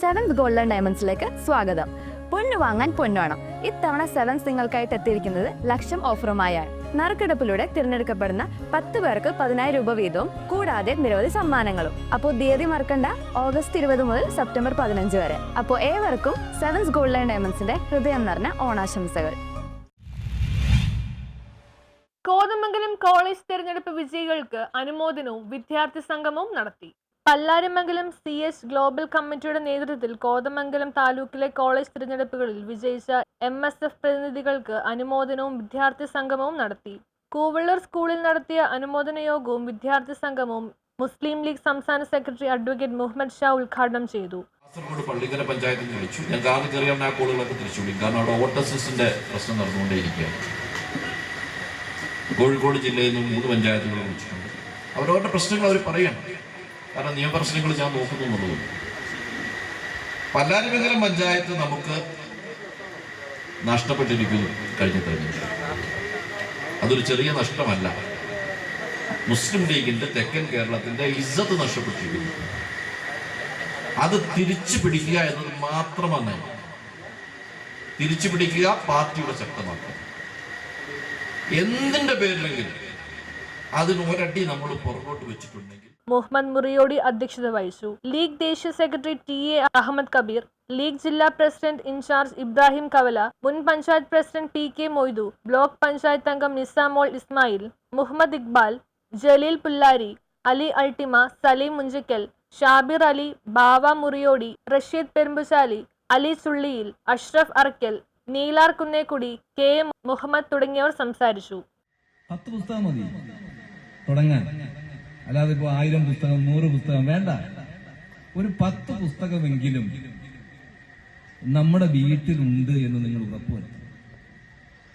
Sevens golden ഡയമണ്ട്സിലേക്ക് സ്വാഗതം. പൊന്നു വാങ്ങാൻ പൊന്നുവേണം. ഇത്തവണ സെവൻസ് നിങ്ങൾക്കായിട്ട് എത്തിയിരിക്കുന്നത് ലക്ഷം ഓഫറുമായാണ്. നറുക്കെടുപ്പിലൂടെ തിരഞ്ഞെടുക്കപ്പെടുന്ന 10 പേർക്ക് 10,000 രൂപ വീതവും കൂടാതെ നിരവധി സമ്മാനങ്ങളും. അപ്പോൾ തീയതി മറക്കണ്ട, ഓഗസ്റ്റ് 20 മുതൽ സെപ്റ്റംബർ 15 വരെ. അപ്പോൾ ഏവർക്കും സെവൻസ് ഗോൾഡൻ ഡയമണ്ട്സിന്റെ ഹൃദയം നിറഞ്ഞ ഓണാശംസകൾ. കോതമംഗലം കോളേജ് തെരഞ്ഞെടുപ്പ് വിജയികൾക്ക് അനുമോദനവും വിദ്യാർത്ഥി സംഗമവും നടത്തി. പല്ലാരിമംഗലം CH ഗ്ലോബൽ കമ്മിറ്റിയുടെ നേതൃത്വത്തിൽ കോതമംഗലം താലൂക്കിലെ കോളേജ് തിരഞ്ഞെടുപ്പുകളിൽ വിജയിച്ച MSF പ്രതിനിധികൾക്ക് അനുമോദനവും വിദ്യാർത്ഥി സംഗമവും നടത്തി. കൂവള്ളൂർ സ്കൂളിൽ നടത്തിയ അനുമോദന യോഗവും വിദ്യാർത്ഥി സംഗമവും മുസ്ലിം ലീഗ് സംസ്ഥാന സെക്രട്ടറി അഡ്വക്കേറ്റ് മുഹമ്മദ് ഷാ ഉദ്ഘാടനം ചെയ്തു. കാസർഗോഡ് പള്ളിക്കര പഞ്ചായത്തിൽ വിളിച്ചു. ഞങ്ങൾക്ക് ആദ്യം കയറിയാൽ ആ കോളുകളൊക്കെ തിരിച്ചു വിളിക്കും. കാരണം അവിടെ വോട്ടസിന്റെ പ്രശ്നം നടന്നുകൊണ്ടേയിരിക്കുകയാണ്. കോഴിക്കോട് ജില്ലയിൽ നിന്ന് 3 പഞ്ചായത്തുകൾ വിളിച്ചിട്ടുണ്ട്. അവരവരുടെ പ്രശ്നങ്ങൾ അവർ പറയണം. കാരണം നിയമപ്രശ്നങ്ങൾ ഞാൻ നോക്കുന്നു എന്നുള്ളത്. പല്ലാരിമംഗലം പഞ്ചായത്ത് നമുക്ക് നഷ്ടപ്പെട്ടിരിക്കുന്നു കഴിഞ്ഞ തെരഞ്ഞെടുപ്പ്. അതൊരു ചെറിയ നഷ്ടമല്ല. മുസ്ലിം ലീഗിന്റെ തെക്കൻ കേരളത്തിന്റെ ഇസ്സത്ത് നഷ്ടപ്പെട്ടിരിക്കുന്നു. അത് തിരിച്ചു പിടിക്കുക എന്നത് മാത്രമാണ്. തിരിച്ചു പിടിക്കുക, പാർട്ടിയുടെ ശക്തമാക്കുക. എന്തിന്റെ പേരിലെങ്കിലും അതിന് ഒരടി നമ്മൾ പുറകോട്ട് വെച്ചിട്ടുണ്ടെങ്കിൽ. മുഹമ്മദ് മുറിയോടി അധ്യക്ഷത വഹിച്ചു. ലീഗ് ദേശീയ secretary TA Ahammed Kabeer, league ജില്ലാ പ്രസിഡന്റ് ഇൻചാർജ് ഇബ്രാഹിം കവല, മുൻ panchayat president PK Moithu, block panchayat അംഗം നിസാമോൾ ഇസ്മായിൽ, മുഹമ്മദ് ഇക്ബാൽ, ജലീൽ പുല്ലാരി, അലി അൾട്ടിമ, സലീം മുഞ്ചക്കൽ, ഷാബിർ അലി, ബാവ മുറിയോടി, റഷീദ് പെരുമ്പുശാലി, അലി ചുള്ളിയിൽ, അഷ്റഫ് അറക്കൽ, നീലാർ കുന്നേക്കുടി, K മുഹമ്മദ് തുടങ്ങിയവർ സംസാരിച്ചു. 10 പുസ്തകം മതി തുടങ്ങാൻ. അല്ലാതെ ഇപ്പോ 1000 പുസ്തകം 100 പുസ്തകം വേണ്ട. ഒരു 10 പുസ്തകമെങ്കിലും നമ്മുടെ വീട്ടിലുണ്ട് എന്ന് നിങ്ങൾ ഉറപ്പുവരുത്തും.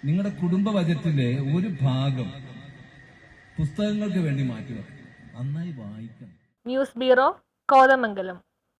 നിങ്ങളുടെ കുടുംബ ബജറ്റിലെ ഒരു ഭാഗം പുസ്തകങ്ങൾക്ക് വേണ്ടി മാറ്റിവെക്കണം. നന്നായി വായിക്കണം. News bureau, Kothamangalam.